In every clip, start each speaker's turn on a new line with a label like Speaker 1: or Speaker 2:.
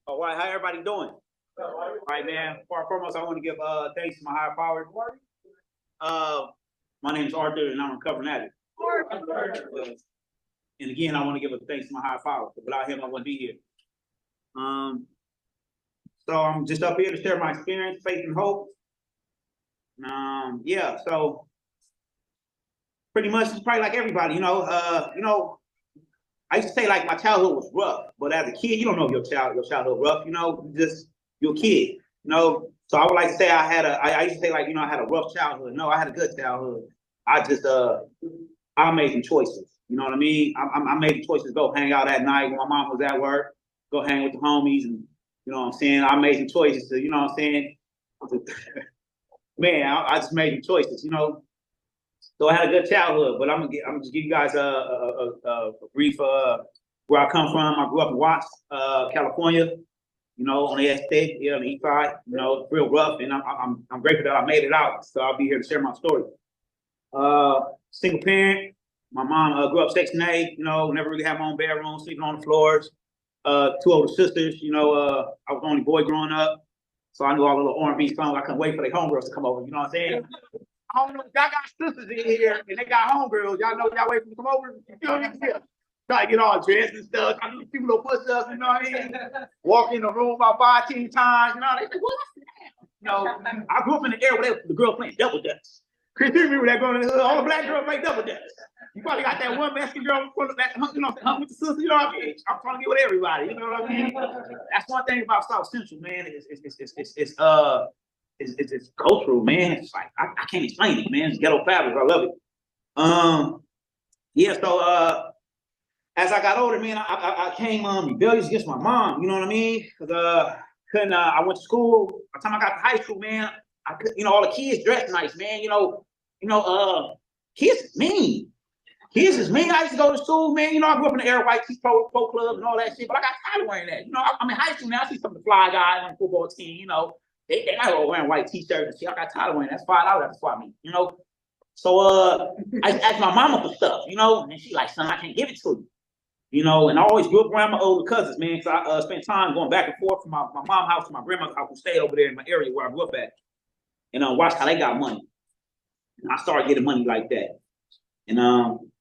Speaker 1: All right, how everybody doing? All right, man. First and foremost, I want to give thanks to my higher power. My name is Arthur, and I'm a recovering addict. And again, I want to give a thanks to my higher power. Without him, I wouldn't be here. So I'm just up here to share my experience, faith, and hope. Yeah. So pretty much, it's probably like everybody, I used to say like my childhood was rough, but as a kid, you don't know if your childhood rough, just you're a kid, So I would like to say I used to say like, I had a rough childhood. No, I had a good childhood. I just I made some choices. You know what I mean? I made the choices to go hang out at night when my mom was at work, go hang with the homies, and you know what I'm saying. I made some choices to, you know what I'm saying. Man, I just made some choices, So I had a good childhood, but I'm gonna just give you guys a brief where I come from. I grew up in Watts, California. On the estate, on the east side. Real rough, and I'm grateful that I made it out. So I'll be here to share my story. Single parent. My mom grew up Section 8. Never really had my own bedroom, sleeping on the floors. Two older sisters. I was the only boy growing up, so I knew all the little R&B songs. I couldn't wait for the homegirls to come over. You know what I'm saying? I don't know if y'all got sisters in here and they got homegirls. Y'all know y'all wait for them to come over. You know what I mean? Try to get all dressed and stuff. I do a few little push-ups, you know what I mean? Walk in the room about 5-10 times, They say, what's that? I grew up in the era where the girl playing double dutch. Chris, you remember that girl in the hood? All the black girls play double dutch. You probably got that one Mexican girl that hung with the sister, you know what I mean? I'm trying to get with everybody, you know what I mean? That's one thing about South Central, man. It's cultural, man. It's like I can't explain it, man. It's ghetto fabric. I love it. Yeah. So as I got older, man, I came rebellious against my mom. You know what I mean? Because couldn't. I went to school. By the time I got to high school, man, I could. All the kids dressed nice, man. Kids is mean. Kids is mean. I used to go to school, man. I grew up in the era white tees pro club and all that shit. But I got tired of wearing that. I'm in high school now. I see some of the fly guys on the football team. They not all wearing white t-shirts and shit. I got tired of wearing that. That's $5 at the swap meet, So I asked my mama for stuff, and she like, son, I can't give it to you. And I always grew up around my older cousins, man, because I spent time going back and forth from my mom's house to my grandma's house, who stayed over there in my area where I grew up at, and watched how they got money. And I started getting money like that. And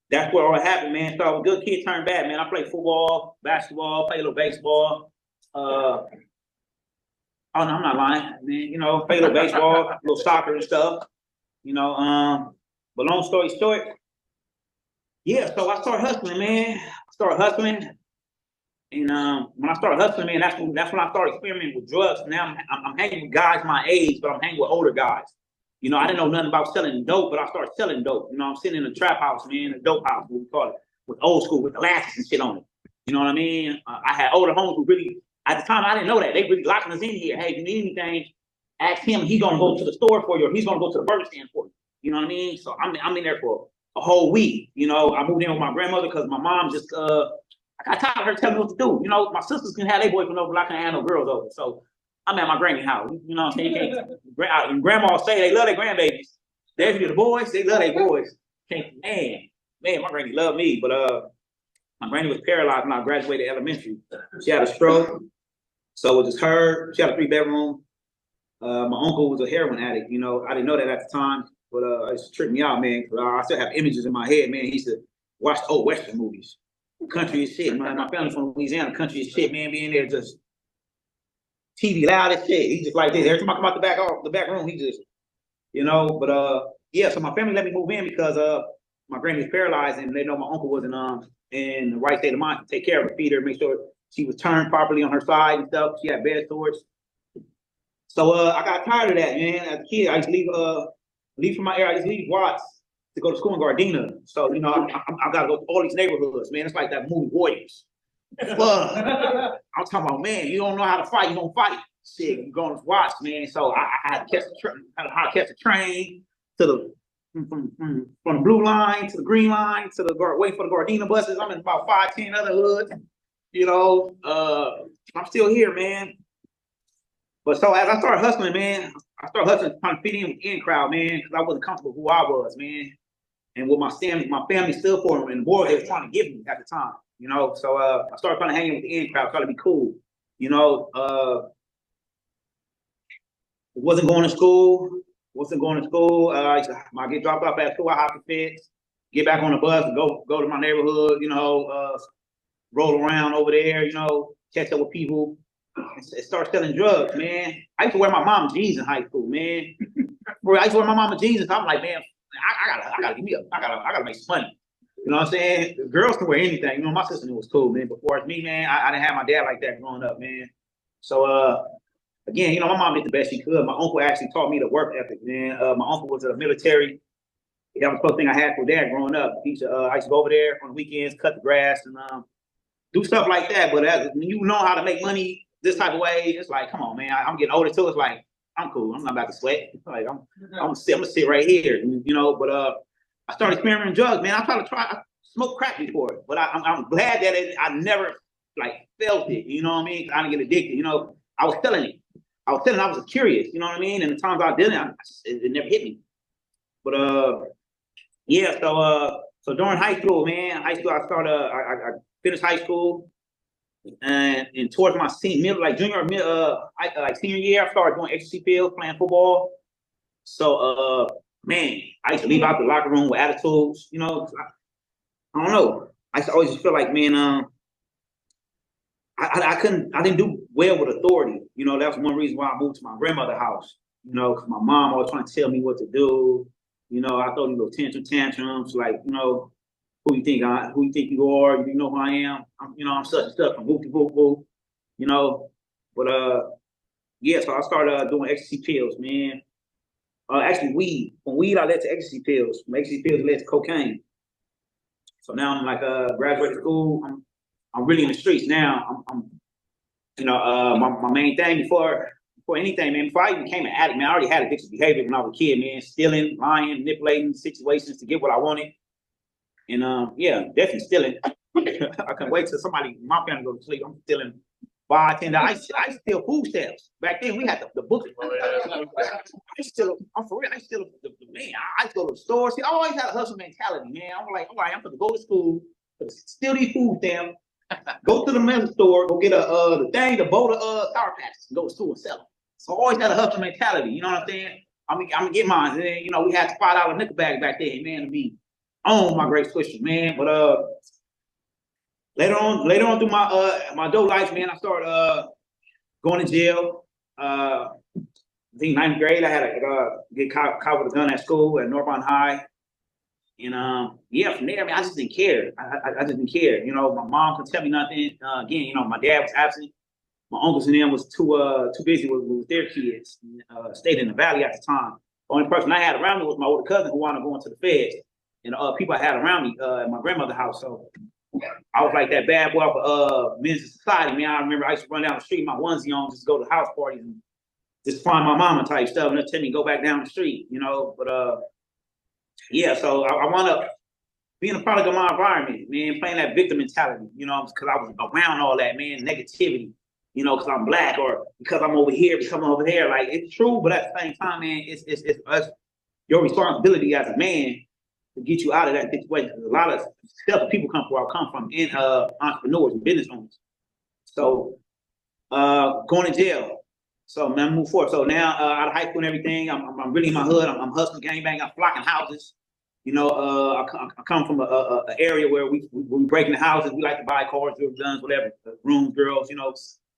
Speaker 1: that's where all happened, man. So I was a good kid turned bad, man. I played football, basketball, played a little baseball. Oh no, I'm not lying, man. Play a little baseball, a little soccer and stuff. But long story short, yeah. So I started hustling, man. And when I started hustling, man, that's when I started experimenting with drugs. Now I'm hanging with guys my age, but I'm hanging with older guys. I didn't know nothing about selling dope, but I started selling dope. I'm sitting in a trap house, man, a dope house, what we call it, with old school, with glasses and shit on it. You know what I mean? I had older homies who really. At the time, I didn't know that. They really locking us in here. Hey, if you need anything, ask him. He's going to go to the store for you, or he's going to go to the burger stand for you. You know what I mean? So I'm in there for a whole week. I moved in with my grandmother because my mom just, I got tired of her telling me what to do. My sisters can have their boyfriend over, but I can't have no girls over. So I'm at my granny house. You know what I'm saying? And grandma say they love their grandbabies. They're the boys, they love their boys. Man, my granny loved me, but my granny was paralyzed when I graduated elementary. She had a stroke. So it was just her. She had a 3-bedroom. My uncle was a heroin addict. I didn't know that at the time, but it just tripped me out, man. I still have images in my head, man. He used to watch old Western movies, country as shit. My family's from Louisiana, country as shit, man. Being there just TV loud as shit. He just like this. Every time I come out the back room, he just, But yeah. So my family let me move in because my granny was paralyzed, and they know my uncle wasn't in the right state of mind to take care of her, feed her, make sure she was turned properly on her side and stuff. She had bed sores. So I got tired of that, man. As a kid, I used to leave from my area. I used to leave Watts to go to school in Gardena. So, I got to go to all these neighborhoods, man. It's like that movie Warriors. I'm talking about, man, you don't know how to fight, you don't fight. Shit, you going to Watts, man. So I had to catch a train to the from the blue line to the green line to wait for the Gardena buses. I'm in about 5-10 other hoods. I'm still here, man. But so as I started hustling, man, trying to fit in with the in crowd, man, because I wasn't comfortable who I was, man, and what my family stood for, and the boy they was trying to give me at the time. you know. So I started kind of hanging with the in crowd, trying to be cool, you know. Wasn't going to school. I get dropped off at school. I hop the fence, get back on the bus, and go to my neighborhood, you know, roll around over there, you know, catch up with people, and start selling drugs, man. I used to wear my mom jeans in high school, man. Bro, I used to wear my mama jeans, and I'm like, man, I gotta give me up. I gotta make some money. You know what I'm saying? The girls can wear anything. You know, my sister was cool, man. Before it's me, man, I didn't have my dad like that growing up, man. So again, you know, my mom did the best she could. My uncle actually taught me the work ethic, man. My uncle was in the military. That was the first thing I had for dad growing up. I used to go over there on the weekends, cut the grass, and do stuff like that. But when you know how to make money this type of way, it's like, come on, man. I'm getting older too. It's like, I'm cool. I'm not about to sweat. Like I'm gonna sit right here, you know. But I started experimenting drugs, man. I smoked crack before, but I'm glad that I never like felt it. You know what I mean? I didn't get addicted. You know, I was telling it. I was curious. You know what I mean? And the times I didn't, it never hit me. But yeah. So during high school, man, I finished high school. And towards my senior year, I started doing ecstasy pills, playing football. So man, I used to leave out the locker room with attitudes, you know. I don't know. I used to always feel like, man, I didn't do well with authority. You know, that's one reason why I moved to my grandmother's house. You know, because my mom always trying to tell me what to do. You know, I throw these little tantrums, like, you know, who you think you are? You know who I am? I'm such and stuff from whoop to whoop whoop, you know. But yeah, so I started doing ecstasy pills, man. Actually weed. From weed I led to ecstasy pills. From ecstasy pills led to cocaine. So now I'm like graduated school. I'm really in the streets now. I'm you know, my main thing before anything, man, before I even became an addict, man, I already had addictive behavior when I was a kid, man. Stealing, lying, manipulating situations to get what I wanted. And yeah, definitely stealing. I couldn't wait till my family go to sleep. I'm stealing $5, $10. I used to steal food stamps. Back then we had the books. I'm for real. I steal man. I go to the store. See, I always had a hustle mentality, man. I'm like, all right, I'm gonna go to school, steal these food stamps, go to the men's store, go get the bowl of Sour Patches, and go to school and sell them. So I always had a hustle mentality. You know what I'm saying? I'm gonna get mine. And then, you know, we had $5 nickel bag back then, man, to be on my great swisher, man. But later on through my dope life, man, I started going to jail. I think 9th grade, I had to get caught with a gun at school at Northbound High. And yeah, from there, I mean, I just didn't care. I just didn't care. You know, my mom couldn't tell me nothing. Again, you know, my dad was absent. My uncles and them was too busy with their kids. Stayed in the valley at the time. The only person I had around me was my older cousin who wanted to go into the feds. And people I had around me at my grandmother's house. So I was like that bad boy for men's society, man. I remember I used to run down the street, my onesie on, just go to house parties and just find my mama type stuff, and they'll tell me to go back down the street, you know. But yeah, so I wound up being a product of my environment, man, playing that victim mentality, you know, because I was around all that, man, negativity, you know, because I'm black or because I'm over here, because I'm over there. Like, it's true, but at the same time, man, it's your responsibility as a man to get you out of that situation. A lot of stuff that people come from in entrepreneurs and business owners. So going to jail. So man, move forward. So now out of high school and everything, I'm really in my hood. I'm hustling, gangbang. I'm flocking houses. You know, I come from an area where we breaking the houses. We like to buy cars, guns, whatever, rooms, girls. You know,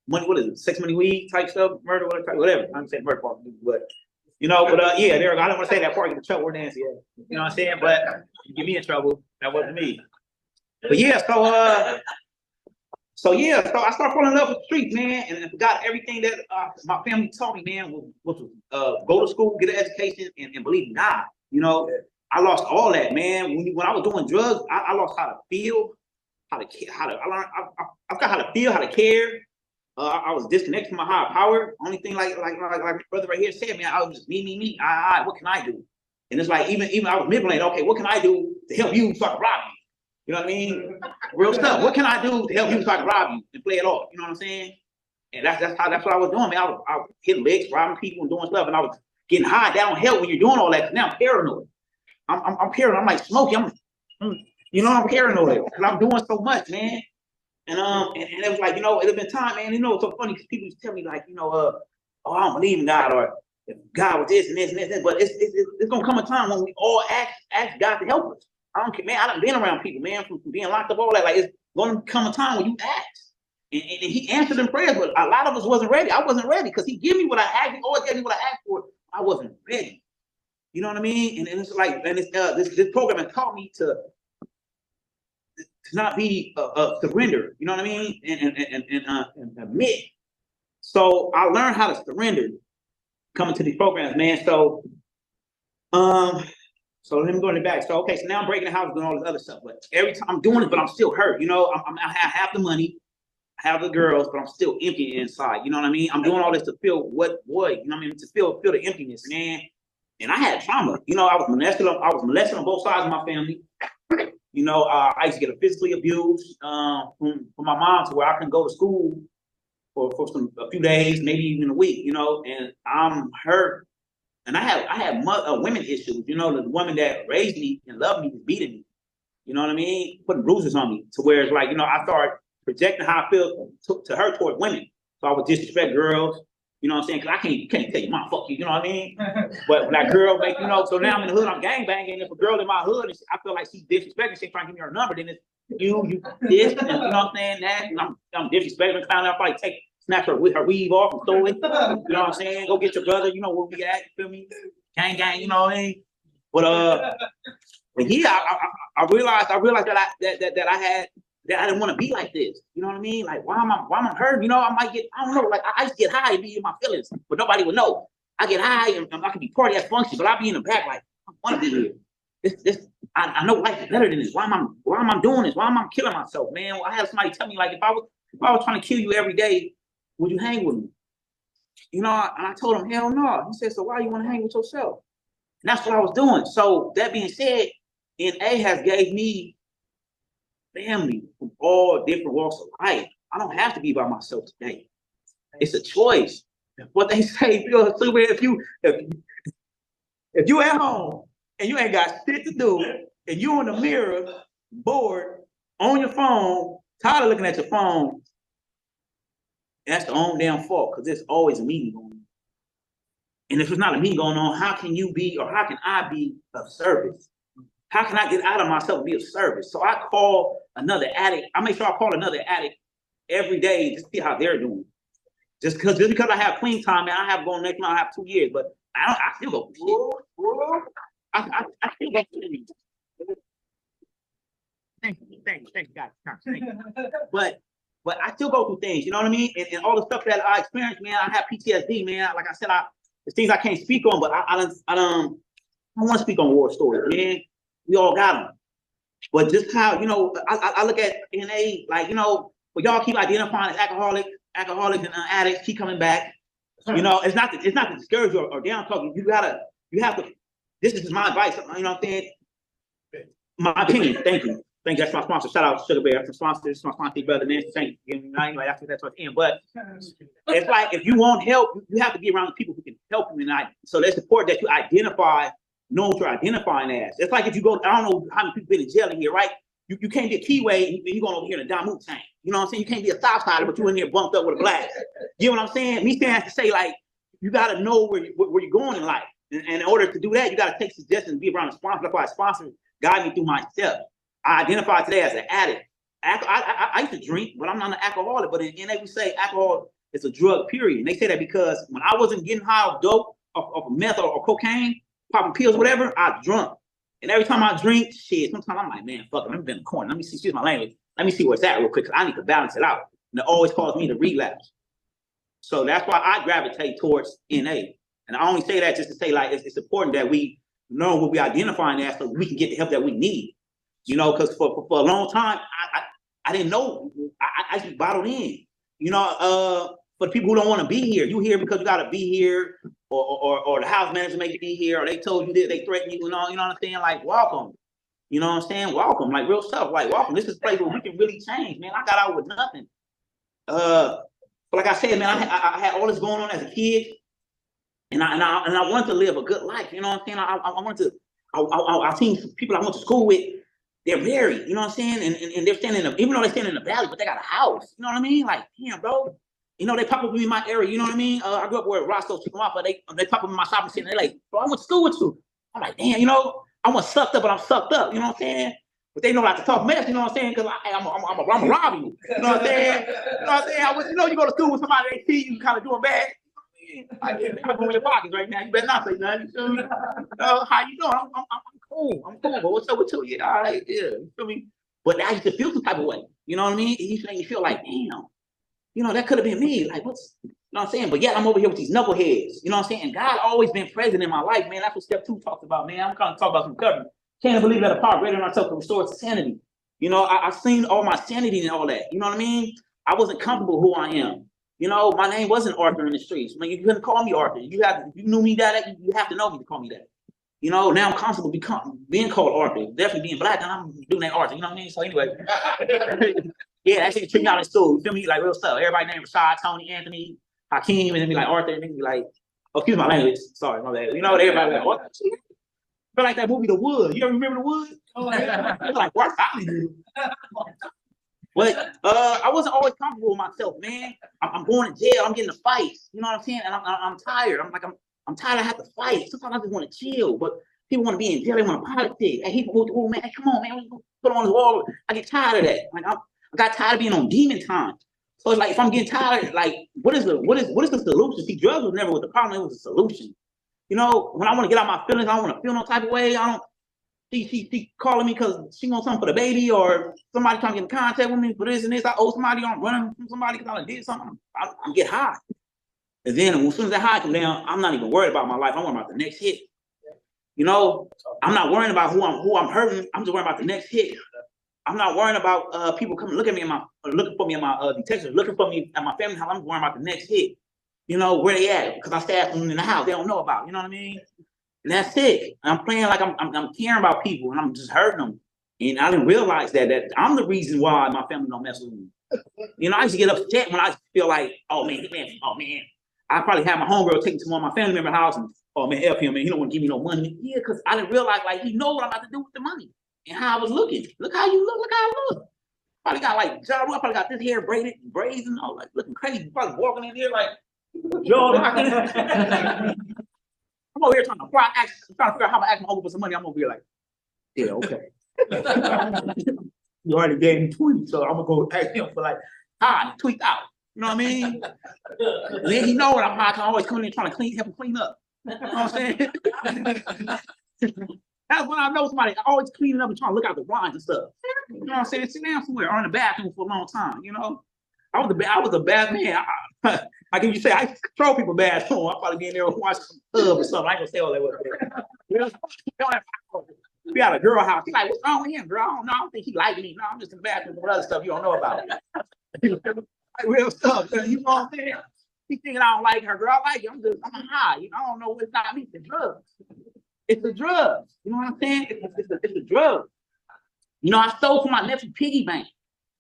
Speaker 1: money. What is it? Sex, money, weed type stuff, murder, whatever. I'm saying murder part, but. You know, but yeah, there. I don't want to say that part. Get the trouble with Nancy. Yeah. You know what I'm saying? But you get me in trouble. That wasn't me. But yeah, so I started falling in love with the streets, man, and I forgot everything that my family taught me, man. Was go to school, get an education, and believe in God. You know, I lost all that, man. When I was doing drugs, I lost how to feel, I forgot how to feel, how to care. I was disconnected from my higher power. Only thing, like my brother right here said, man, I was just me. What can I do? And it's like even I was manipulating. Okay, what can I do to help you so I can rob you? You know what I mean? Real stuff. What can I do to help you so I can rob you and play it off? You know what I'm saying? And that's what I was doing, man. I was hitting licks, robbing people, and doing stuff, and I was getting high. That don't help when you're doing all that. Now I'm paranoid. I'm paranoid. I'm like Smokey. I'm paranoid because I'm doing so much, man. And it was like, you know, it had been time, man. You know, it's so funny because people used to tell me like, you know, oh, I don't believe in God, or if God was this and this and this, but it's gonna come a time when we all ask God to help us. I don't care, man. I done been around people, man, from being locked up, all that. Like, it's gonna come a time when you ask. And he answered in prayers, but a lot of us wasn't ready. I wasn't ready because he gave me what I asked. He always gave me what I asked for. I wasn't ready. You know what I mean? And it's like, and it's this program has taught me to not be surrender. You know what I mean? And admit. So I learned how to surrender coming to these programs, man. So so let me go in the back. So okay, so now I'm breaking the house, doing all this other stuff. But every time I'm doing it, but I'm still hurt. You know, I have the money, I have the girls, but I'm still empty inside. You know what I mean? I'm doing all this to feel what void. You know what I mean? To feel the emptiness, man. And I had trauma. You know, I was molested on both sides of my family. You know, I used to get physically abused from my mom to where I couldn't go to school for a few days, maybe even a week. You know, and I'm hurt. And I had women issues. You know, the woman that raised me and loved me was beating me. You know what I mean? Putting bruises on me to where it's like, you know, I started projecting how I feel to her toward women. So I would disrespect girls. You know what I'm saying? Because you can't tell your mom, fuck you, you know what I mean? But when that girl make, you know, so now I'm in the hood, I'm gangbanging. If a girl in my hood, and I feel like she's disrespecting, she's trying to give me her number, then it's you this, and you know what I'm saying, that, and I'm disrespecting, clowning, I'll probably snatch her weave off and throw it. You know what I'm saying? Go get your brother, you know where we at, you feel me? Gang, you know what I mean? But yeah, I realized that I didn't want to be like this. You know what I mean? Like, why am I hurt? You know, I don't know, like I used to get high and be in my feelings, but nobody would know. I get high and I can be part of that function, but I'll be in the back like, I want to be here. I know life is better than this. Why am I doing this? Why am I killing myself, man? I had somebody tell me, like, if I was trying to kill you every day, would you hang with me? You know, and I told him, hell no. He said, so why you want to hang with yourself? And that's what I was doing. So that being said, NA has gave me family from all different walks of life. I don't have to be by myself today. It's a choice. What they say, if you at home and you ain't got shit to do, and you in the mirror, bored, on your phone, tired of looking at your phone, that's the own damn fault, because there's always a meeting going on. And if it's not a meeting going on, how can you be, or how can I be of service? How can I get out of myself and be of service? So I call another addict. I make sure I call another addict every day to see how they're doing. Just because I have clean time, man, I have going next month, I have 2 years, but I still go. I still go. Thank you, God. Thank you. But I still go through things, you know what I mean? And all the stuff that I experienced, man, I have PTSD, man. Like I said, there's things I can't speak on, but I don't want to speak on war stories, man. We all got them. But just how, you know, I look at NA, like, you know, but y'all keep identifying as alcoholics and addicts keep coming back. You know, it's not to discourage you or down talk. You have to, this is my advice, you know what I'm saying? My opinion, thank you. That's my sponsor. Shout out Sugar Bear. That's my sponsor. This is my sponsor, brother Nancy. Thank you. Like after that's what's in. But it's like, if you want help, you have to be around the people who can help you. And so that's important that you identify, know what you're identifying as. It's like if you go, I don't know how many people been in jail in here, right? You can't be a Keyway and you're going over here in a Damu tank. You know what I'm saying? You can't be a Southsider, but you in here bumped up with a blast. You know what I'm saying? Me saying, I have to say, like, you got to know where you're going in life. And in order to do that, you got to take suggestions and be around a sponsor. That's why a sponsor guide me through my steps. I identify today as an addict. I used to drink, but I'm not an alcoholic. But in NA, we say alcohol is a drug, period. And they say that because when I wasn't getting high off dope, of meth or cocaine, popping pills, whatever, I drunk. And every time I drink, shit, sometimes I'm like, man, fuck it, let me be in the corner. Let me see, excuse my language. Let me see where it's at real quick, because I need to balance it out. And it always causes me to relapse. So that's why I gravitate towards NA. And I only say that just to say, like, it's important that we know what we identifying as so we can get the help that we need. You know, because for a long time, I didn't know. I just bottled in. You know, for the people who don't want to be here, you here because you got to be here, or the house manager make you be here, or they told you that they threatened you, and all. You know what I'm saying? Like, welcome. You know what I'm saying? Welcome, like real stuff. Like, welcome. This is a place where we can really change, man. I got out with nothing. But like I said, man, I had all this going on as a kid, and I wanted to live a good life. You know what I'm saying? I wanted to. I seen people I went to school with. they're married, you know what I'm saying? And they're standing in even though they're standing in the valley, but they got a house. You know what I mean? Like, damn, bro. You know, they pop up in my area, you know what I mean? I grew up where Roscoe took them off, but they pop up in my shopping center. They're like, bro, I went to school with you. I'm like, damn, you know, I want sucked up, but I'm sucked up, you know what I'm saying? But they know not to talk mess, you know what I'm saying? Because I'm a rob you. You know what I'm saying? You know what I'm saying? You know, you go to school with somebody, they see you kind of doing bad. I'm going in your pockets right now. You better not say nothing. You feel me? How you doing? I'm cool. I'm cool. But what's up with you? Yeah, all right, yeah. You feel me? But I used to feel some type of way. You know what I mean? It used to make me feel like, damn, you know, that could have been me. Like, you know what I'm saying? But yeah, I'm over here with these knuckleheads. You know what I'm saying? And God always been present in my life, man. That's what step 2 talks about, man. I'm kind of talking about some recovery. Can't believe that a power greater than ourselves can restore us to sanity. You know, I've seen all my sanity and all that. You know what I mean? I wasn't comfortable who I am. You know, my name wasn't Arthur in the streets. I mean, you couldn't call me Arthur. If you knew me that, you have to know me to call me that. You know, now I'm comfortable being called Arthur. Definitely being black, and I'm doing that Arthur. You know what I mean? So anyway, yeah, that shit treat me out in school. You feel me? Like real stuff. Everybody named Rashad, Tony, Anthony, Hakeem, and then be like Arthur, and then be like, oh, excuse my language. Sorry, my bad. You know, everybody like, what? Feel like that movie, The Wood. You ever remember The Wood? Oh, yeah. It's like, what family do? But I wasn't always comfortable with myself, man. I'm going to jail. I'm getting a fight. You know what I'm saying? And I'm tired. I'm tired. I have to fight. Sometimes I just want to chill, but people want to be in jail. They want to politics. Hey, people, oh man, come on, man. Put on the wall. I get tired of that. Like I got tired of being on demon time. So it's like if I'm getting tired, like what is the solution? See, drugs was never the problem. It was a solution. You know, when I want to get out my feelings, I don't want to feel no type of way. I don't. She calling me because she wants something for the baby, or somebody trying to get in contact with me for this and this. I owe somebody, I'm running from somebody because I did something. I get high. And then as soon as that high come down, I'm not even worried about my life. I'm worried about the next hit. You know, I'm not worrying about who I'm hurting. I'm just worrying about the next hit. I'm not worrying about people coming looking for me in my detectives, looking for me at my family house. I'm worrying about the next hit. You know, where they at? Because I stabbed them in the house. They don't know about. You know what I mean? And that's it. I'm playing like I'm caring about people, and I'm just hurting them. And I didn't realize that I'm the reason why my family don't mess with me. You know, I used to get upset when I feel like, oh man, I probably have my homegirl take me to one of my family member house, and oh man, F him, man, he don't want to give me no money. Yeah, because I didn't realize like he know what I'm about to do with the money and how I was looking. Look how you look. Look how I look. Probably got like I probably got this hair braids and all, like looking crazy. Probably walking in here like Joe. I'm over here trying to figure out how to ask my uncle for some money. I'm over here like, yeah, okay. You already gave me 20, so I'm gonna go ask him for like, hi, tweaked out. You know what I mean? Then he know what I'm high. I'm always coming in trying to help him clean up. You know what I'm saying? That's when I know somebody always cleaning up and trying to look out the blinds and stuff. You know what I'm saying? Sit down somewhere or in the bathroom for a long time. You know, I was a bad man. Like if you say I control people bad, so I'll probably be in there and watch some club or something. I ain't gonna say all that was. We had a girl house. She's like, what's wrong with him, girl? I don't know. I don't think he like me. No, I'm just in the bathroom with other stuff you don't know about. Like real stuff. You know what I'm saying? He thinking I don't like her, girl. I like you. I'm high. You know, I don't know what's not me. It's the drugs. It's the drugs. You know what I'm saying? It's the drugs. You know, I stole from my nephew piggy bank.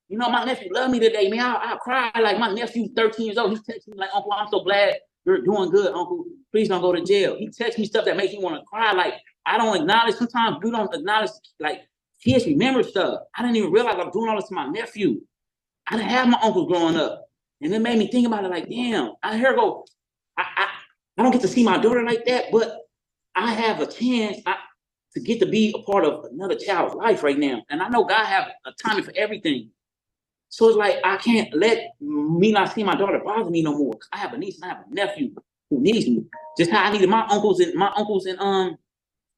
Speaker 1: You know, my nephew loved me today, man. I cried like my nephew, 13 years old. He texted me like, Uncle, I'm so glad you're doing good, Uncle. Please don't go to jail. He texts me stuff that makes me want to cry. Like, I don't acknowledge. Sometimes you don't acknowledge, like, kids remember stuff. I didn't even realize I'm doing all this to my nephew. I didn't have my uncles growing up. And it made me think about it like, damn, I don't get to see my daughter like that, but I have a chance to get to be a part of another child's life right now. And I know God have a timing for everything. So it's like, I can't let me not see my daughter bother me no more. I have a niece and I have a nephew who needs me. Just how I needed my uncles and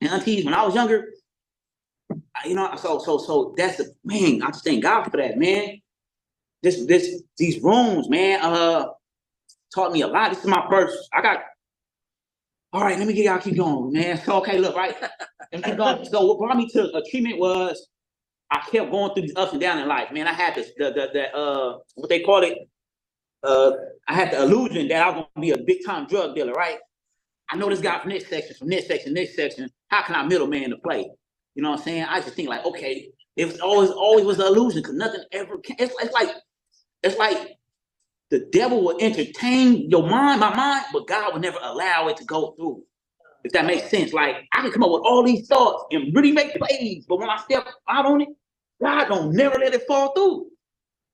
Speaker 1: aunties when I was younger. You know, so that's the, man, I just thank God for that, man. These rooms, man, taught me a lot. This is my first, all right, let me get y'all keep going, man. So, okay, look, right. Keep going. So what brought me to a treatment was, I kept going through these ups and downs in life, man. I had this, what they call it, I had the illusion that I was gonna be a big time drug dealer, right? I know this guy from this section. How can I middleman to play? You know what I'm saying? I just think like, okay, it was always was an illusion because nothing ever came. It's like the devil will entertain your mind, my mind, but God will never allow it to go through. If that makes sense. Like, I can come up with all these thoughts and really make plays, but when I step out on it, God don't never let it fall through.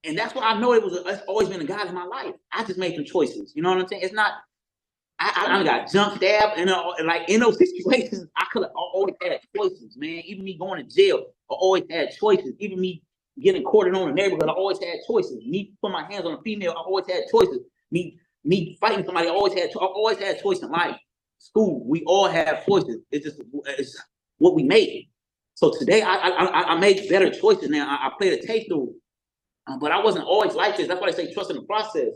Speaker 1: And that's why I know it's always been a God in my life. I just made some choices. You know what I'm saying? It's not, I got jump stabbed, and like in those situations, I could have always had choices, man. Even me going to jail, I always had choices. Even me getting courted on the neighborhood, I always had choices. Me putting my hands on a female, I always had choices. Me fighting somebody, I always had choice in life. School, we all have choices. It's what we make. So today, I make better choices now. I play the tape through, but I wasn't always like this. That's why they say trust in the process.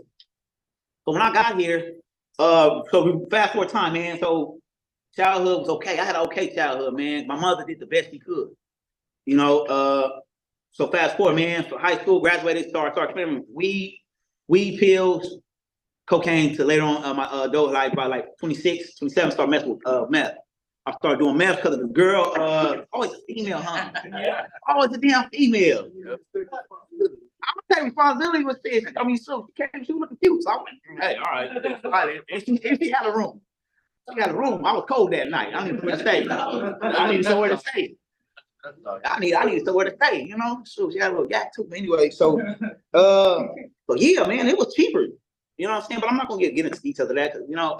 Speaker 1: So when I got here, so we fast forward time, man. So childhood was okay. I had an okay childhood, man. My mother did the best she could, you know. So fast forward, man. So high school, graduated, started experimenting with weed pills, cocaine, to later on my adult life. By like 26, 27, started messing with meth. I started doing meth because of the girl, always a female, huh? Always a damn female. I'm gonna take responsibility with this. I mean, so she was looking cute. So I went, hey, all right. And she had a room. She had a room. I was cold that night. I needed somewhere to stay. I needed somewhere to stay. I needed somewhere to stay, you know. So she had a little yak too. But anyway, so yeah, man, it was cheaper. You know what I'm saying? But I'm not gonna get into details of that because, you know,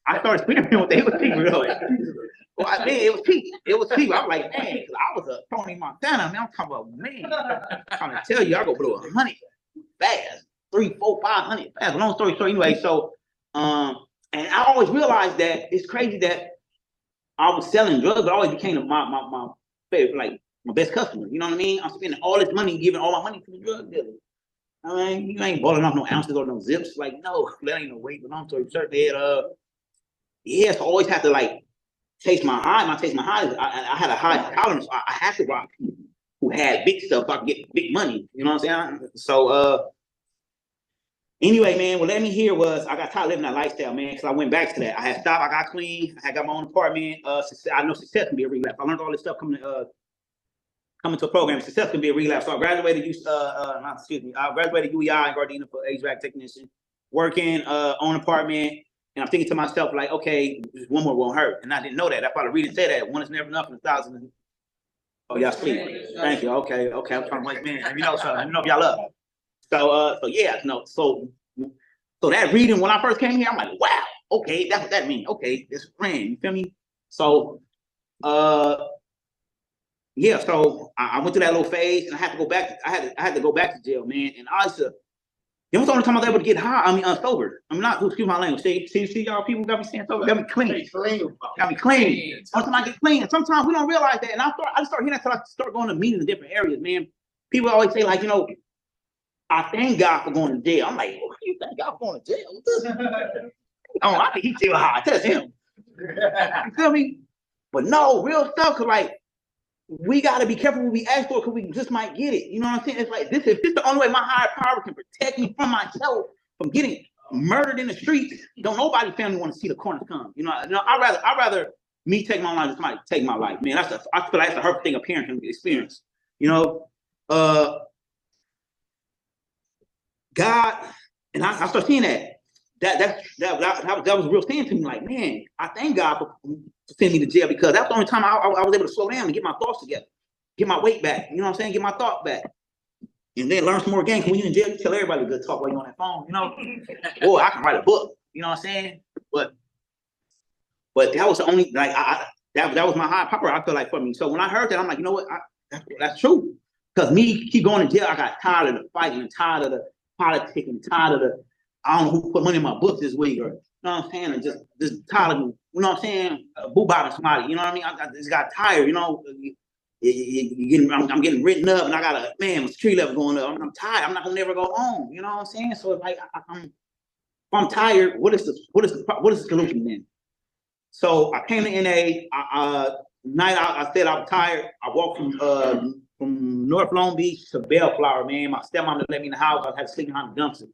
Speaker 1: I started experimenting with it. It was cheaper though. Well, I mean, it was cheap. It was cheap. I was like, man, because I was a Tony Montana. Man, I'm talking about, man. I'm trying to tell you, I go blow 100 fast, 3, 4, 500 fast. Long story short, anyway. So, and I always realized that it's crazy that I was selling drugs, but I always became my favorite, like my best customer. You know what I mean? I'm spending all this money, giving all my money to the drug dealer. I mean, you ain't balling off no ounces or no zips. Like, no, that ain't no weight. But long story short, yeah, so I always have to like taste my high. I had a high tolerance. I had to rock people who had big stuff so I could get big money. You know what I'm saying? So anyway, man, what led me here was I got tired of living that lifestyle, man. So I went back to that. I had stopped, I got clean, I had got my own apartment. I know success can be a relapse. I learned all this stuff coming to a program. Success can be a relapse. So I graduated I graduated UEI in Gardena for HVAC technician, working own apartment. And I'm thinking to myself, like, okay, just one more won't hurt. And I didn't know that. That's why the reader said that. One is never enough, and 1,000. Oh, y'all sleep. Thank you. Okay. I'm trying to wait, man. Let me know something. Let me know if y'all up. So yeah, no. So that reading, when I first came here, I'm like, wow, okay, that's what that means. Okay, it's a friend. You feel me? So yeah, so I went through that little phase, and I had to go back. I had to go back to jail, man. And I used to. It was the only time I was able to get high. I mean, sober. I'm not, excuse my language. See, y'all people got me saying sober. Got me clean. Got me clean. Sometimes I get clean. And sometimes we don't realize that. And I start hearing that until I start going to meetings in different areas, man. People always say, like, you know, I thank God for going to jail. I'm like, well, you thank God for going to jail? Oh, I think he's still high. Tell him. You feel me? But no, real stuff, because, like, we got to be careful what we ask for because we just might get it. You know what I'm saying? It's like this. If this is the only way my higher power can protect me from myself, from getting murdered in the streets, don't nobody family want to see the corners come. You know, I'd rather me take my life than somebody take my life. Man, I feel like that's the hurtful thing a parent can experience. You know, God, and I start seeing that. That was a real thing to me. Like, man, I thank God for sending me to jail because that's the only time I was able to slow down and get my thoughts together, get my weight back. You know what I'm saying? Get my thought back, and then learn some more again. Because when you're in jail, you tell everybody good talk while you're on that phone. You know, or I can write a book. You know what I'm saying? But that was the only like that was my high power. I feel like for me. So when I heard that, I'm like, you know what? That's true. Because me keep going to jail, I got tired of the fighting, and tired of the politics, and tired of the. I don't know who put money in my books this week, or you know what I'm saying, and just tired of, you know what I'm saying, boo-bobbing somebody, you know what I mean? I just got tired, you know. I'm getting written up, and I got my street level going up. I'm tired. I'm not gonna never go home. You know what I'm saying? So it's like I'm tired. What is the solution then? So I came to NA. Night I said I was tired. I walked from North Long Beach to Bellflower. Man, my stepmom let me in the house. I had to sleep behind the dumpster.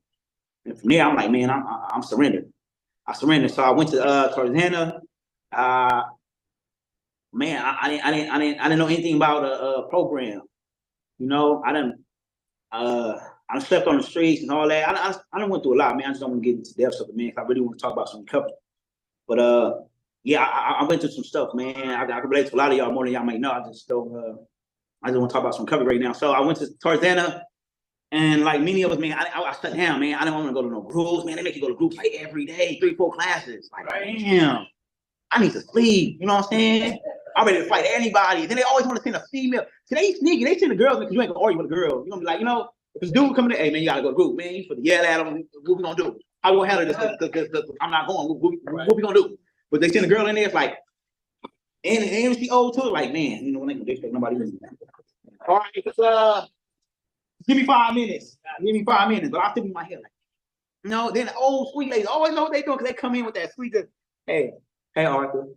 Speaker 1: And from there, I'm like, man, I'm surrendered. I surrendered. So I went to Tarzana. Man, I didn't know anything about a program. You know, I slept on the streets and all that. I done went through a lot, man. I just don't want to get into depths of it, man, because I really want to talk about some recovery. But yeah, I went through some stuff, man. I can relate to a lot of y'all more than y'all might know. I just don't. I just want to talk about some recovery right now. So I went to Tarzana, and like many of us, man, I sat down, man. I didn't want to go to no groups, man. They make you go to groups like every day, 3, 4 classes. Like, damn, I need to sleep. You know what I'm saying? I'm ready to fight anybody. Then they always want to send a female. See, they sneaky. They send the girls because you ain't gonna argue with a girl. You're gonna be like, if this dude coming in, hey man, you gotta go to group, man. You for the yell at him. What we gonna do? How we gonna handle this? Because I'm not going. What we gonna do? But they send a girl in there. It's like, and she old too. Like, man, when they gonna expect nobody. All right, give me 5 minutes. Give me 5 minutes. But I still be in my head like, no. Then the old sweet ladies always know what they doing because they come in with that sweet. Hey, Arthur.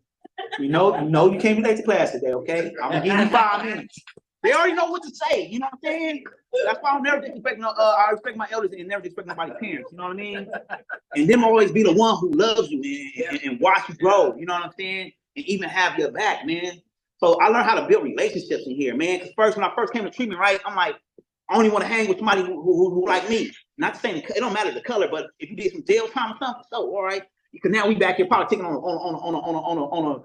Speaker 1: You know you can't be late to class today, okay? I'm gonna give you 5 minutes. They already know what to say, you know what I'm saying? That's why I'm never disrespecting. I respect my elders and never disrespect nobody's parents, you know what I mean? And them always be the one who loves you, man, and watch you grow, you know what I'm saying? And even have your back, man. So I learned how to build relationships in here, man. Because when I first came to treatment, right, I'm like, I only want to hang with somebody who like me. Not saying it don't matter the color, but if you did some jail time or something, so all right. Because now we back here politicking on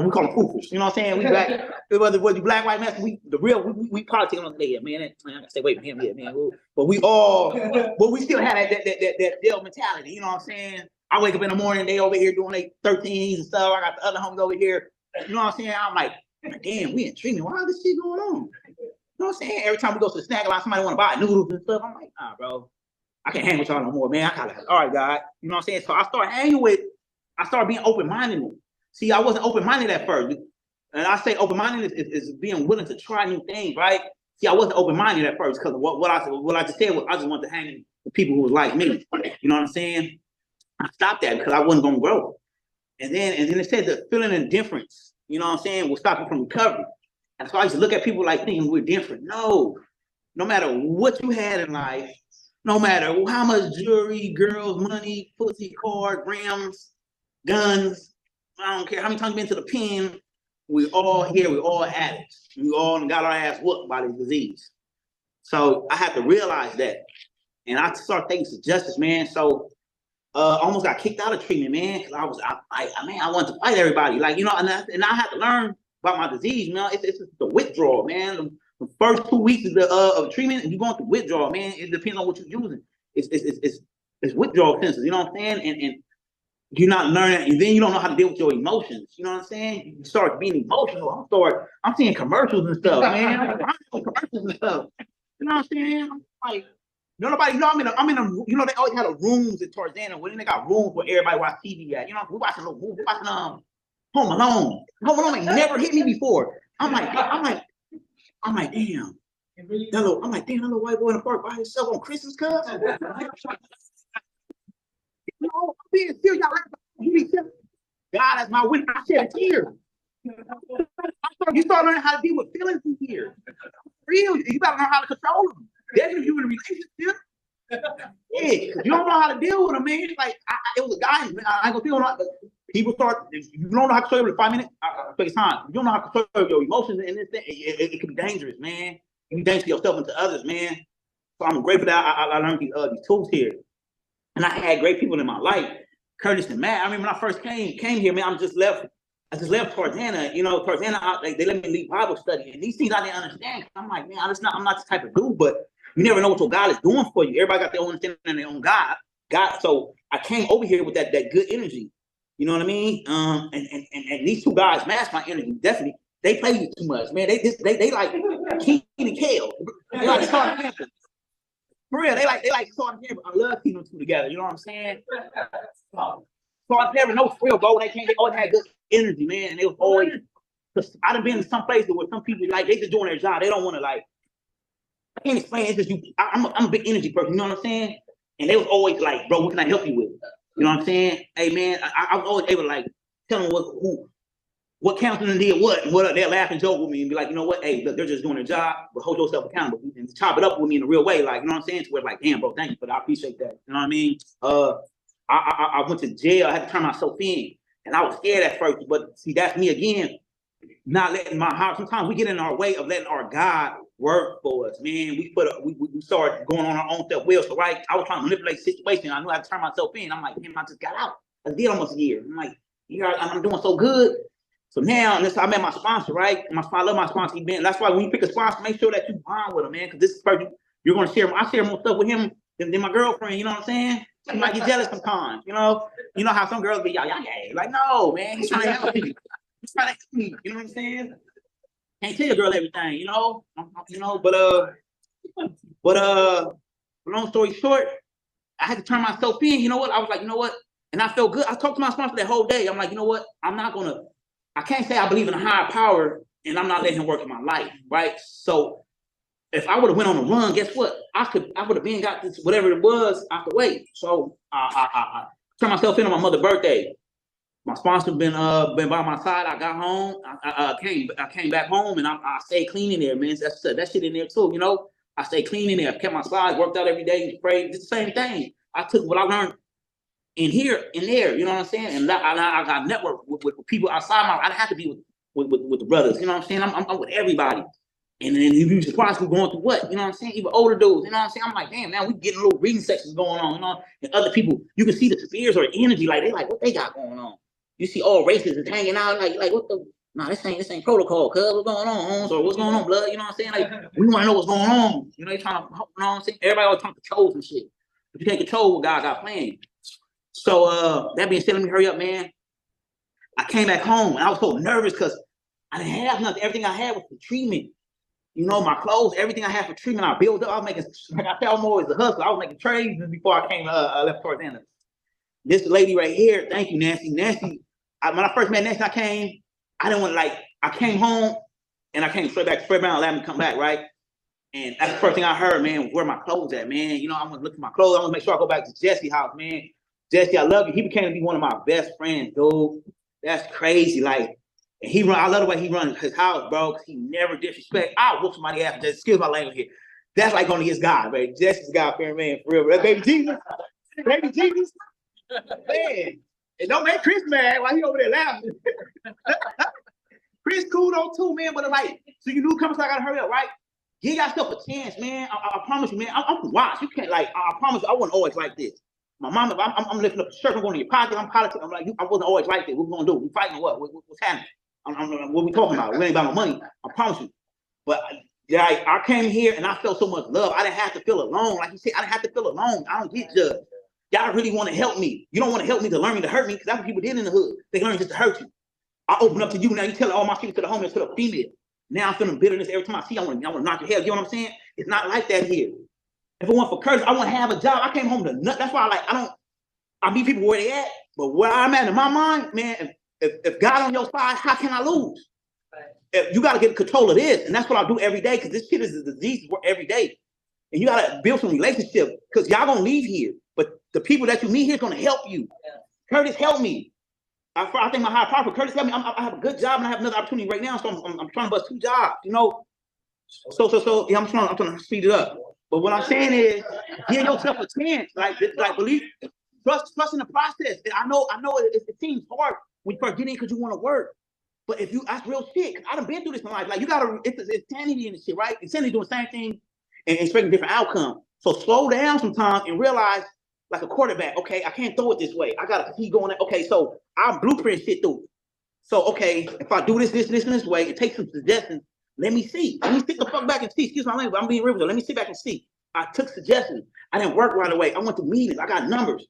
Speaker 1: we call them foofers. You know what I'm saying? We back whether you black, white, man, we politicking on the day, man. I gotta stay away from him here, man. But we still have that jail mentality. You know what I'm saying? I wake up in the morning, they over here doing their 13s and stuff. I got the other homies over here. You know what I'm saying? I'm like, damn, we in treatment. Why is this shit going on? You know what I'm saying? Every time we go to the snack line, somebody want to buy noodles and stuff. I'm like, nah, bro. I can't hang with y'all no more, man. All right, God. You know what I'm saying? So I started being open-minded. See, I wasn't open-minded at first. And I say open-minded is being willing to try new things, right? See, I wasn't open-minded at first because what I just said was I just wanted to hang with people who was like me. You know what I'm saying? I stopped that because I wasn't gonna grow. And then it said the feeling indifference, you know what I'm saying, will stop you from recovery. And so I used to look at people like thinking we're different. No matter what you had in life, no matter how much jewelry, girls, money, pussy, cars, rims, guns, I don't care how many times you've been to the pen, we all here, we all addicts. We all got our ass whooped by this disease. So I had to realize that. And I started taking some justice, man. So almost got kicked out of treatment, man. Cause I wanted to fight everybody. Like, and I had to learn about my disease, man. It's the withdrawal, man. The first 2 weeks of treatment, if you're going through withdrawal, man, it depends on what you're using. It's withdrawal senses, you know what I'm saying? And you're not learning, and then you don't know how to deal with your emotions. You know what I'm saying? You start being emotional. I'm seeing commercials and stuff, man. I'm seeing commercials and stuff. You know what I'm saying? I'm like, nobody, I'm in a, they always had a rooms in Tarzana. Well, then they got rooms where everybody watch TV at. We're watching a movie, we're watching Home Alone. Home Alone ain't never hit me before. I'm like, damn. I'm like, damn, that little white boy in the park by himself on Christmas, cuz. I'm being serious. God, that's my witness. I shed a tear. You start learning how to deal with feelings in here. Real, you gotta learn how to control them. Definitely, if you're in a relationship. Yeah, you don't know how to deal with them, man. Like, it was a guy, I ain't gonna feel like, but people start, if you don't know how to control it in 5 minutes, take time. If you don't know how to control your emotions in this thing, it can be dangerous, man. It can be dangerous to yourself and to others, man. So I'm grateful that I learned these tools here. And I had great people in my life, Curtis and Matt. I remember when I first came here, man, I just left Tarzana. Tarzana, they let me lead Bible study. And these things I didn't understand. I'm like, man, I'm not this type of dude, but you never know what your God is doing for you. Everybody got their own understanding and their own God. So I came over here with that good energy. You know what I mean? And these two guys match my energy. Definitely. They play you too much, man. They like Keenan and Kale. They like Salt and Pepper. For real, they like Salt and Pepper. I love seeing them two together. You know what I'm saying? Salt and Pepper, no real, bro. They always had good energy, man. And they was always. I done been in some places where some people like they just doing their job. They don't want to like. I can't explain. It's just you. I'm a big energy person. You know what I'm saying? And they was always like, bro, what can I help you with? You know what I'm saying? Hey, man, I was always able to like tell them what counseling did what, and what they'll laugh and joke with me and be like, you know what? Hey, look, they're just doing their job, but hold yourself accountable and chop it up with me in a real way. Like, you know what I'm saying? To where like, damn, bro, thank you, but I appreciate that. You know what I mean? I went to jail. I had to turn myself in, and I was scared at first, but see, that's me again. Not letting my heart. Sometimes we get in our way of letting our God work for us, man. We started going on our own self-will. So right, I was trying to manipulate the situation. I knew I had to turn myself in. I'm like, man, I just got out. I did almost a year. I'm like, I'm doing so good. So now, I met my sponsor, right? I love my sponsor. That's why when you pick a sponsor, make sure that you bond with him, man. Because this is person you're going to share. I share more stuff with him than my girlfriend. You know what I'm saying? She might get jealous sometimes. You know how some girls be like, no, man, he's trying to help me. He's trying to help me. You know what I'm saying? Can't tell your girl everything. But long story short, I had to turn myself in. You know what? I was like, you know what? And I felt good. I talked to my sponsor that whole day. I'm like, you know what? I can't say I believe in a higher power and I'm not letting him work in my life, right? So if I would have went on a run, guess what? I would have been got this, whatever it was, out the way. So I turned myself in on my mother's birthday. My sponsor been by my side. I got home. I came back home and I stayed clean in there, man. That shit in there too, you know. I stayed clean in there. I kept my side, worked out every day, prayed. It's the same thing. I took what I learned in here, in there. You know what I'm saying? And I got network with people outside I didn't have to be with the brothers. You know what I'm saying? I'm with everybody. And then you be surprised who's going through what. You know what I'm saying? Even older dudes. You know what I'm saying? I'm like, damn, man, we getting little reading sections going on. You know, and other people, you can see the spheres or energy. Like they like what they got going on. You see all races is hanging out. Like what the. Nah, this ain't protocol, cuz what's going on? So what's going on, blood? You know what I'm saying? Like we want to know what's going on. You know, they trying to, you know what I'm saying? Everybody always trying to control some shit, but you can't control what God got planned. So that being said, let me hurry up, man. I came back home and I was so nervous because I didn't have nothing. Everything I had was for treatment. You know, my clothes, everything I had for treatment, I built up. I was making, like I said, I'm always a hustler. I was making trades before I came left towards Anna. This lady right here, thank you, Nancy. Nancy, when I first met Nancy, I didn't want I came home and I came straight back, let me come back, right? And that's the first thing I heard, man, where my clothes at, man. You know, I'm gonna look at my clothes. I'm gonna make sure I go back to Jesse's house, man. Jesse, I love you. He became to be one of my best friends, dude. That's crazy. Like, and I love the way he runs his house, bro, because he never disrespect. I'll whoop somebody after just excuse my language here. That's like going to his God, man. Jesse's God-fearing man, for real. That baby Jesus. Baby Jesus. Man. And don't make Chris mad while he over there laughing. Chris cool though too, man. But like, so you knew coming, so I gotta hurry up, right? Give yourself a chance, man. I promise you, man. I'm from Watts. You can't I promise you, I wasn't always like this. My mom, I'm lifting up the shirt, I'm going to your pocket, I'm politics. I'm like, I wasn't always like this. What we gonna do? We fighting or what? What's happening? What we talking about? We ain't about no money. I promise you. But I came here and I felt so much love. I didn't have to feel alone. Like you said, I didn't have to feel alone. I don't get judged. Y'all really want to help me. You don't want to help me to learn me to hurt me, because that's what people did in the hood. They learned just to hurt you. I open up to you now. You tell all my people, to the homeless, to the female. Now I'm feeling bitterness every time I see you. I want to knock your head. You know what I'm saying? It's not like that here. If it weren't for courage, I want to have a job. I came home to nothing. That's why I meet people where they at. But where I'm at in my mind, man, if God on your side, how can I lose? If you got to get control of this. And that's what I do every day, because this shit is a disease every day. And you got to build some relationship, because y'all going to leave here. But the people that you meet here is going to help you. Curtis, help me. I think my higher power for Curtis help me. I have a good job and I have another opportunity right now. So I'm trying to bust 2 jobs, you know? So yeah, I'm trying to speed it up. But what I'm saying is, give yourself a chance. Like believe, trust in the process. And I know it seems hard when you first get in because you want to work. But if that's real shit. I done been through this in life. Like, you gotta, it's insanity in this shit, right? Insanity doing the same thing and expecting a different outcome. So slow down sometimes and realize, like a quarterback, okay, I can't throw it this way. I gotta keep going. Okay, so I'll blueprint shit through. So okay, if I do this and this way, and take some suggestions, let me see. Let me sit the fuck back and see. Excuse my language, I'm being real. Let me sit back and see. I took suggestions. I didn't work right away. I went to meetings. I got numbers.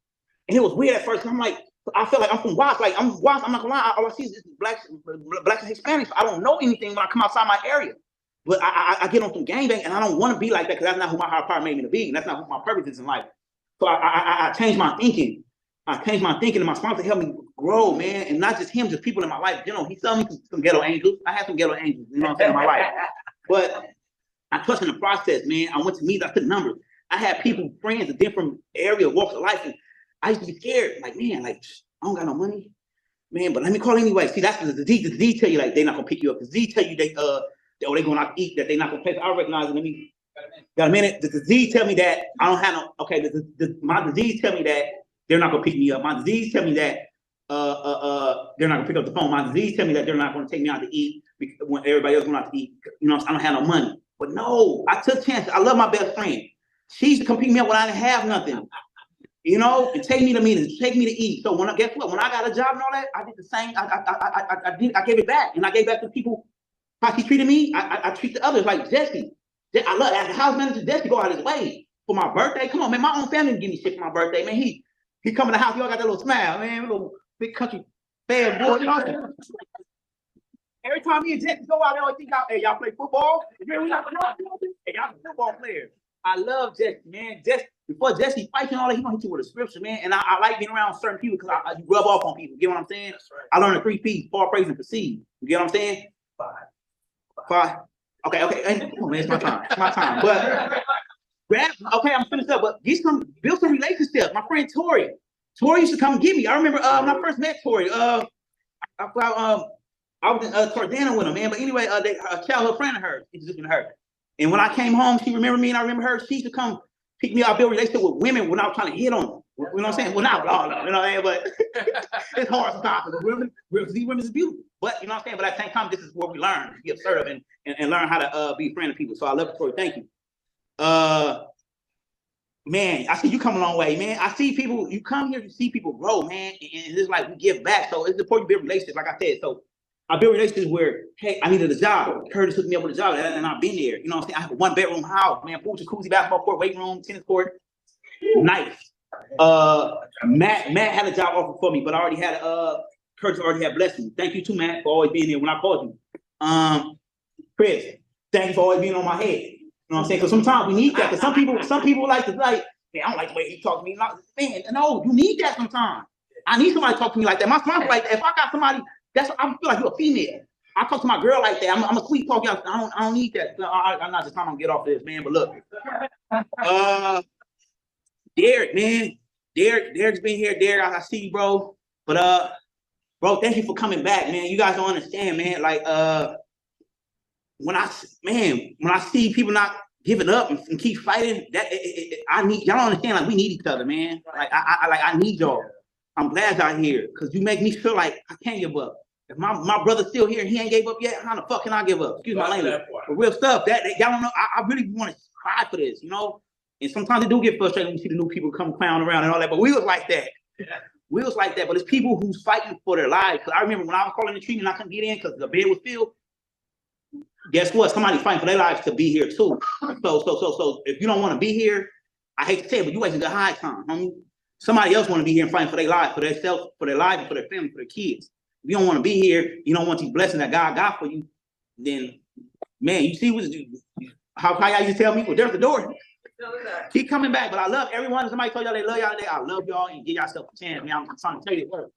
Speaker 1: And it was weird at first. I'm like, I felt like I'm from Watts. Like, I'm Watts. I'm not gonna lie. All I see is blacks and Hispanics. I don't know anything when I come outside my area. But I get on some gangbang, and I don't want to be like that, because that's not who my higher power made me to be. And that's not who my purpose is in life. So I changed my thinking. And my sponsor helped me grow, man. And not just him, just people in my life. You know, he sent me some ghetto angels. I had some ghetto angels, you know what I'm saying, in my life. But I trust in the process, man. I went to meetings, I took numbers. I had people, friends of different areas, walks of life, and I used to be scared. Like, man, like, I don't got no money. Man, but let me call anyway. See, that's the disease tell you, like, they're not gonna pick you up. The disease tell you they going out to eat, that they're not gonna pay. So I recognize it. Let me got a minute. The disease tell me that I don't have no, okay, my disease tell me that they're not gonna pick me up. My disease tell me that they're not gonna pick up the phone. My disease tell me that they're not gonna take me out to eat when everybody else going out to eat. You know, I don't have no money. But no, I took chances. I love my best friend. She used to come pick me up when I didn't have nothing. You know, and take me to meetings, take me to eat. So guess what? When I got a job and all that, I did the same. I gave it back, and I gave back to people. How she treated me, I treat the others like Jesse. I love as a house manager. Jesse go out his way for my birthday. Come on, man. My own family didn't give me shit for my birthday, man. He come in the house. He all got that little smile, man. Little big country fan boy. You know? Every time me and Jesse go out, they always think, hey, y'all play football? Hey, y'all football players. I love Jesse, man. Before Jesse fights and all that, he gonna hit you with a scripture, man. And I like being around certain people because I rub off on people. You get what I'm saying? That's right. I learned the 3 P's: fall, praise, and perceive. You get what I'm saying? Five. Okay. And, oh, man, it's my time. It's my time. But okay, I'm finished up. But build some relationships. My friend Tori used to come get me. I remember when I first met Tori. I was in Tordana with her, man. But anyway, a childhood friend of hers introduced me to her. And when I came home, she remembered me, and I remember her. She used to come pick me up, build a relationship with women when I was trying to hit on them. You know what I'm saying? Well, not all of them, you know what I'm saying? But it's hard sometimes. These women is beautiful. But you know what I'm saying? But at the same time, this is where we learn to be assertive and learn how to be a friend of people. So I love it, Tori. Thank you. Man, I see you come a long way, man. I see people, you come here to see people grow, man. And it's like we give back. So it's important to build relationships, like I said. So I built relationships where, hey, I needed a job. Curtis hooked me up with a job, and I've been there. You know what I'm saying? I have a 1-bedroom house, man. Pool, jacuzzi, basketball court, weight room, tennis court. Nice. Matt had a job offer for me, but I already had Curtis already had blessed me. Thank you too, Matt, for always being there when I called you. Chris, thank you for always being on my head. You know what I'm saying? Because sometimes we need that. Because some people like to man, I don't like the way he talks to me. Man, no, you need that sometimes. I need somebody to talk to me like that. My son's like that. If I got somebody, I feel like you're a female. I talk to my girl like that. I'm a sweet talker. I don't need that. I'm not just trying to get off this, man. But look, Derek, man. Derek's been here. Derek, I see you, bro. But bro, thank you for coming back, man. You guys don't understand, man. Like when I see people not giving up and keep fighting, I need y'all understand. Like we need each other, man. Like I need y'all. I'm glad y'all here because you make me feel like I can't give up. If my brother's still here and he ain't gave up yet, how the fuck can I give up? Excuse my language. But real stuff. That y'all don't know. I really want to cry for this, you know. And sometimes it do get frustrated when you see the new people come clown around and all that. But we was like that. We was like that. But it's people who's fighting for their lives. Because I remember when I was calling the treatment, I couldn't get in because the bed was filled. Guess what? Somebody's fighting for their lives to be here too. So if you don't want to be here, I hate to say it, but you wasting good high time, homie. Somebody else want to be here and fighting for their lives, for themselves, for their life, and for their family, for their kids. If you don't want to be here, you don't want these blessings that God got for you, then man, you see how y'all used to tell me, well, there's the door. Keep coming back, but I love everyone. Somebody told y'all they love y'all today. I love y'all and give yourself a chance, man. I'm trying to tell you what.